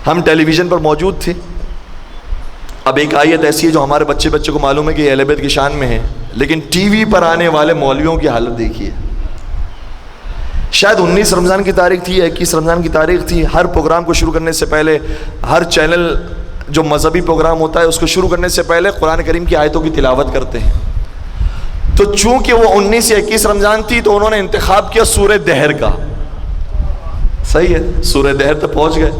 ہم ٹیلی ویژن پر موجود تھے. اب ایک آیت ایسی ہے جو ہمارے بچے کو معلوم ہے کہ اہل بیت کی شان میں ہے, لیکن ٹی وی پر آنے والے مولویوں کی حالت دیکھیے. شاید 19 رمضان کی تاریخ تھی یا 21 رمضان کی تاریخ تھی, ہر پروگرام کو شروع کرنے سے پہلے, ہر چینل جو مذہبی پروگرام ہوتا ہے اس کو شروع کرنے سے پہلے قرآن کریم کی آیتوں کی تلاوت کرتے ہیں. تو چونکہ وہ 19 یا 21 رمضان تھی تو انہوں نے انتخاب کیا سورہ دہر کا. صحیح ہے, سورہ دہر تک پہنچ گئے.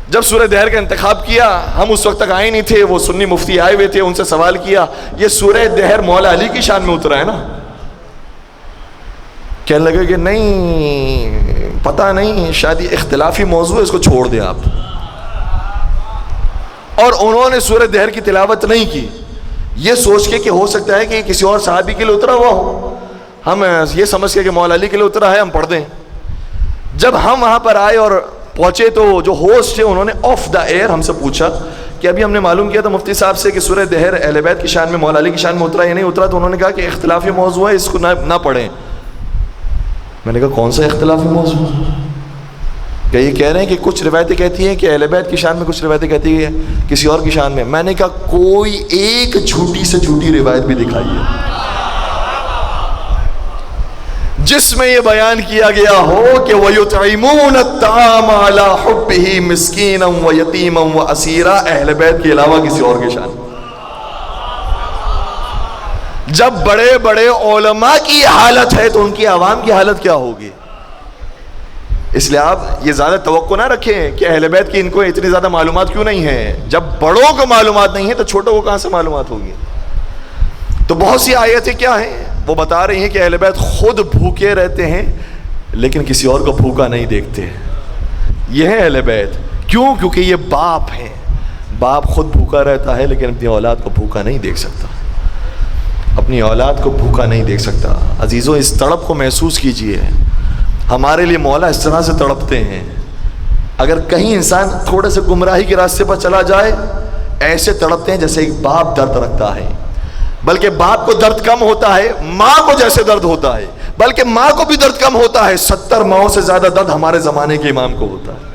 جب سورہ دہر کا انتخاب کیا, ہم اس وقت تک آئے نہیں تھے, وہ سنی مفتی آئے ہوئے تھے, ان سے سوال کیا یہ سورہ دہر مولا علی کی شان میں اترا ہے نا؟ کہنے لگے کہ نہیں, پتہ نہیں, شاید یہ اختلافی موضوع ہے, اس کو چھوڑ دیں آپ. اور انہوں نے سورہ دہر کی تلاوت نہیں کی, یہ سوچ کے کہ ہو سکتا ہے کہ کسی اور صحابی کے لیے اترا ہوا ہو, ہم یہ سمجھ کے کہ مولا علی کے لیے اترا ہے, ہم پڑھ دیں. جب ہم وہاں پر آئے اور پہنچے تو جو ہوسٹ تھے انہوں نے آف دا ایئر ہم سے پوچھا کہ ابھی ہم نے معلوم کیا تھا مفتی صاحب سے کہ سورہ دہر اہل بیت کی شان میں مولا علی کی شان میں اترا یا نہیں اترا, تو انہوں نے کہا کہ اختلافی موضوع ہے, اس کو نہ پڑھیں. میں نے کہا کون سا اختلافی موضوع؟ کہ یہ کہہ رہے ہیں کہ کچھ روایتیں کہتی ہیں کہ اہل بیت کی شان میں, کچھ روایتیں کہتی ہیں کسی اور کی شان میں. میں نے کہا کوئی ایک جھوٹی سے جھوٹی روایت بھی دکھائیے جس میں یہ بیان کیا گیا ہو کہ وَيُطْعِمُونَ الطَّعَامَ عَلَى حُبِّهِ مِسْكِينًا وَيَتِيمًا وَأَسِيرًا, اہل بیت کے علاوہ کسی اور کی شان. جب بڑے بڑے علماء کی حالت ہے تو ان کی عوام کی حالت کیا ہوگی؟ اس لیے آپ یہ زیادہ توقع نہ رکھیں کہ اہل بیت کی ان کو اتنی زیادہ معلومات کیوں نہیں ہے. جب بڑوں کو معلومات نہیں ہے تو چھوٹوں کو کہاں سے معلومات ہوگی؟ تو بہت سی آیتیں کیا ہیں وہ بتا رہی ہیں کہ اہل بیت خود بھوکے رہتے ہیں لیکن کسی اور کو بھوکا نہیں دیکھتے. یہ ہے اہل بیت. کیوں؟ کیونکہ یہ باپ ہیں. باپ خود بھوکا رہتا ہے لیکن اپنی اولاد کو بھوکا نہیں دیکھ سکتا, اپنی اولاد کو بھوکا نہیں دیکھ سکتا. عزیزوں, اس تڑپ کو محسوس کیجئے. ہمارے لیے مولا اس طرح سے تڑپتے ہیں. اگر کہیں انسان تھوڑے سے گمراہی کے راستے پر چلا جائے, ایسے تڑپتے ہیں جیسے ایک باپ درد رکھتا ہے. بلکہ باپ کو درد کم ہوتا ہے, ماں کو جیسے درد ہوتا ہے, بلکہ ماں کو بھی درد کم ہوتا ہے. 70 ماؤں سے زیادہ درد ہمارے زمانے کے امام کو ہوتا ہے.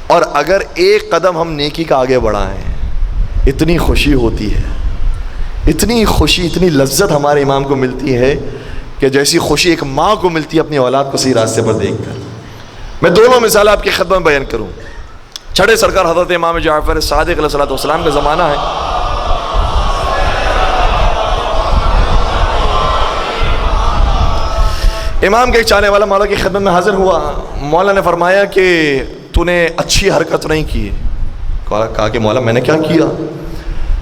اور اگر ایک قدم ہم نیکی کا آگے بڑھائیں, اتنی خوشی ہوتی ہے, اتنی خوشی, اتنی لذت ہمارے امام کو ملتی ہے کہ جیسی خوشی ایک ماں کو ملتی ہے اپنی اولاد کو صحیح راستے پر دیکھ کر. میں دونوں مثال آپ کی خدمت میں بیان کروں. چھڑے سرکار حضرت امام جعفر صادق علیہ السلام کا زمانہ ہے. امام کے ایک چاہنے والا مولا کی خدمت میں حاضر ہوا. مولا نے فرمایا کہ تو نے اچھی حرکت نہیں کی. کہا کہ مولا میں نے کیا کیا؟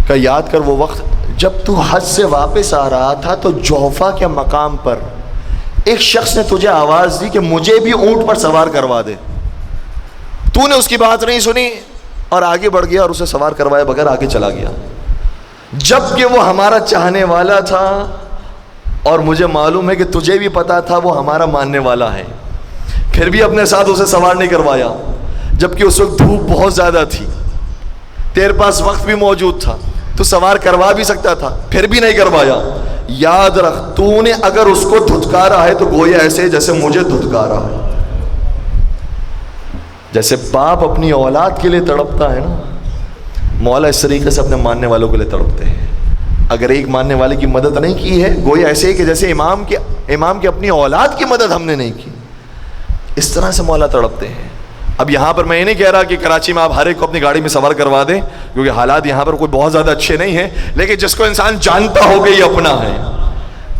کہ یاد کر وہ وقت جب تو حج سے واپس آ رہا تھا تو جوفا کے مقام پر ایک شخص نے تجھے آواز دی کہ مجھے بھی اونٹ پر سوار کروا دے. تو نے اس کی بات نہیں سنی اور آگے بڑھ گیا اور اسے سوار کروائے بغیر آگے چلا گیا. جبکہ وہ ہمارا چاہنے والا تھا اور مجھے معلوم ہے کہ تجھے بھی پتا تھا وہ ہمارا ماننے والا ہے, پھر بھی اپنے ساتھ اسے سوار نہیں کروایا. جبکہ اس وقت دھوپ بہت زیادہ تھی, تیرے پاس وقت بھی موجود تھا, تو سوار کروا بھی سکتا تھا, پھر بھی نہیں کروایا. یاد رکھ, تو نے اگر اس کو دھتکارا ہے تو گویا ایسے جیسے مجھے دھتکارا ہے. جیسے باپ اپنی اولاد کے لیے تڑپتا ہے نا, مولا اس طریقے سے اپنے ماننے والوں کے لیے تڑپتے ہیں. اگر ایک ماننے والے کی مدد نہیں کی ہے, گویا ایسے ہی کہ جیسے امام کی اپنی اولاد کی مدد ہم نے نہیں کی. اس طرح سے مولا تڑپتے ہیں. اب یہاں پر میں یہ نہیں کہہ رہا کہ کراچی میں آپ ہر ایک کو اپنی گاڑی میں سوار کروا دیں, کیونکہ حالات یہاں پر کوئی بہت زیادہ اچھے نہیں ہیں. لیکن جس کو انسان جانتا ہو کہ یہ اپنا ہے,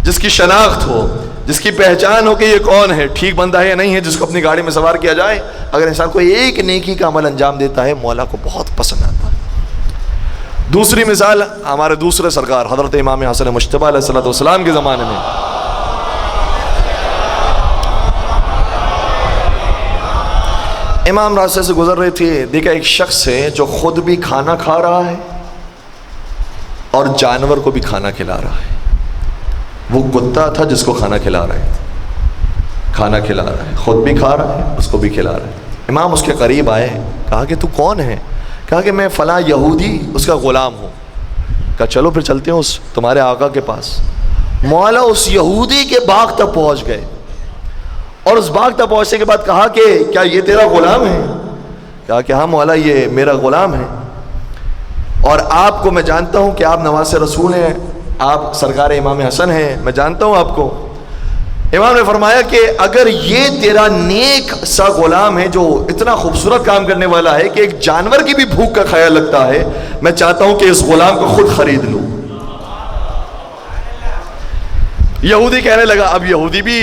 جس کی شناخت ہو, جس کی پہچان ہو کہ یہ کون ہے, ٹھیک بندہ ہے یا نہیں ہے, جس کو اپنی گاڑی میں سوار کیا جائے, اگر انسان کو ایک نیکی کا عمل انجام دیتا ہے, مولا کو بہت پسند آتا ہے. دوسری مثال ہمارے دوسرے سرکار حضرت امام حسن مجتبی علیہ السلام کے زمانے میں. امام راستے سے گزر رہے تھے, دیکھا ایک شخص ہے جو خود بھی کھانا کھا رہا ہے اور جانور کو بھی کھانا کھلا رہا ہے. وہ کتا تھا جس کو کھانا کھلا رہا ہے, خود بھی کھا رہا ہے, اس کو بھی کھلا رہا ہے. امام اس کے قریب آئے, کہا کہ تو کون ہے؟ کہا کہ میں فلاں یہودی اس کا غلام ہوں. کہا چلو پھر چلتے ہیں اس تمہارے آقا کے پاس. مولا اس یہودی کے باغ تک پہنچ گئے اور اس باغ تک پہنچنے کے بعد کہا کہ کیا یہ تیرا غلام ہے؟ کہا کہ ہاں مولا یہ میرا غلام ہے، اور آپ کو میں جانتا ہوں کہ آپ نواز رسول ہیں، آپ سرکار امام حسن ہیں، میں جانتا ہوں آپ کو۔ امام نے فرمایا کہ اگر یہ تیرا نیک سا غلام ہے جو اتنا خوبصورت کام کرنے والا ہے کہ ایک جانور کی بھی بھوک کا خیال رکھتا ہے، میں چاہتا ہوں کہ اس غلام کو خود خرید لوں۔ یہودی کہنے لگا، اب یہودی بھی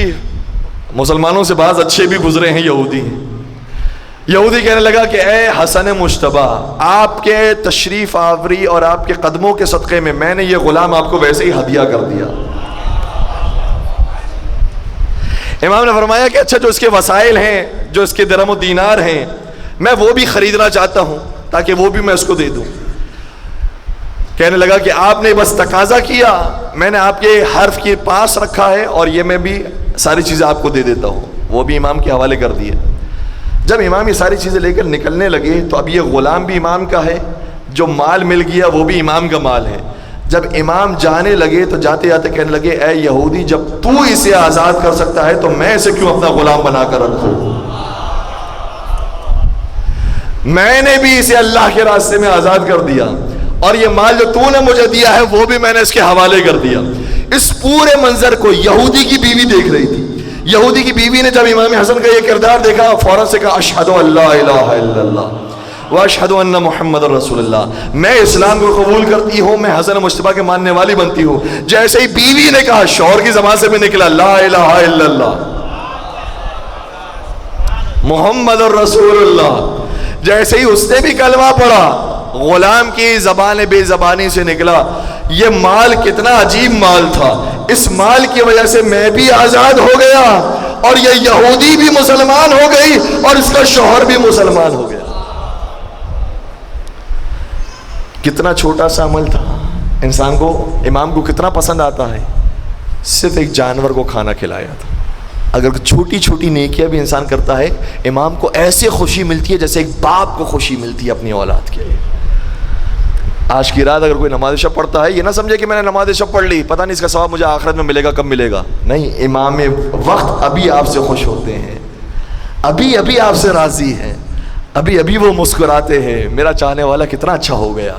مسلمانوں سے بعض اچھے بھی گزرے ہیں یہودی کہنے لگا کہ اے حسن مجتبیٰ، آپ کے تشریف آوری اور آپ کے قدموں کے صدقے میں نے یہ غلام آپ کو ویسے ہی ہدیہ کر دیا۔ امام نے فرمایا کہ اچھا جو اس کے وسائل ہیں، جو اس کے درہم و دینار ہیں، میں وہ بھی خریدنا چاہتا ہوں تاکہ وہ بھی میں اس کو دے دوں۔ کہنے لگا کہ آپ نے بس تقاضا کیا، میں نے آپ کے حرف کے پاس رکھا ہے اور یہ میں بھی ساری چیزیں آپ کو دے دیتا ہوں۔ وہ بھی امام کے حوالے کر دیے۔ جب امام یہ ساری چیزیں لے کر نکلنے لگے تو اب یہ غلام بھی امام کا ہے، جو مال مل گیا وہ بھی امام کا مال ہے۔ جب امام جانے لگے تو جاتے جاتے کہنے لگے، اے یہودی، جب تو اسے آزاد کر سکتا ہے تو میں اسے کیوں اپنا غلام بنا کر رکھوں؟ میں نے بھی اسے اللہ کے راستے میں آزاد کر دیا، اور یہ مال جو تو نے مجھے دیا ہے وہ بھی میں نے اس کے حوالے کر دیا۔ اس پورے منظر کو یہودی کی بیوی دیکھ رہی تھی۔ یہودی کی بیوی نے جب امام حسن کا یہ کردار دیکھا، فوراً سے کہا، اشہد ان لا الہ الا اللہ واشہد ان محمد رسول اللہ، میں اسلام کو قبول کرتی ہوں، میں حسن مجتبیٰ کے ماننے والی بنتی ہوں۔ جیسے ہی بیوی نے کہا، شوہر کی زبان سے بھی نکلا، لا الہ الا اللہ محمد الرسول اللہ۔ جیسے ہی اس نے بھی کلمہ پڑھا، غلام کی زبان بے زبانی سے نکلا، یہ مال کتنا عجیب مال تھا، اس مال کی وجہ سے میں بھی آزاد ہو گیا، اور یہ یہودی بھی مسلمان ہو گئی، اور اس کا شوہر بھی مسلمان ہو گیا۔ کتنا چھوٹا سا عمل تھا، انسان کو، امام کو کتنا پسند آتا ہے، صرف ایک جانور کو کھانا کھلایا تھا۔ اگر چھوٹی چھوٹی نیکیاں بھی انسان کرتا ہے، امام کو ایسے خوشی ملتی ہے جیسے ایک باپ کو خوشی ملتی ہے اپنی اولاد کے لیے۔ آج کی رات اگر کوئی نماز شب پڑھتا ہے، یہ نہ سمجھے کہ میں نے نماز شب پڑھ لی، پتہ نہیں اس کا ثواب مجھے آخرت میں ملے گا، کب ملے گا۔ نہیں، امام وقت ابھی آپ سے خوش ہوتے ہیں، ابھی آپ سے راضی ہیں، ابھی وہ مسکراتے ہیں، میرا چاہنے والا کتنا اچھا ہو گیا۔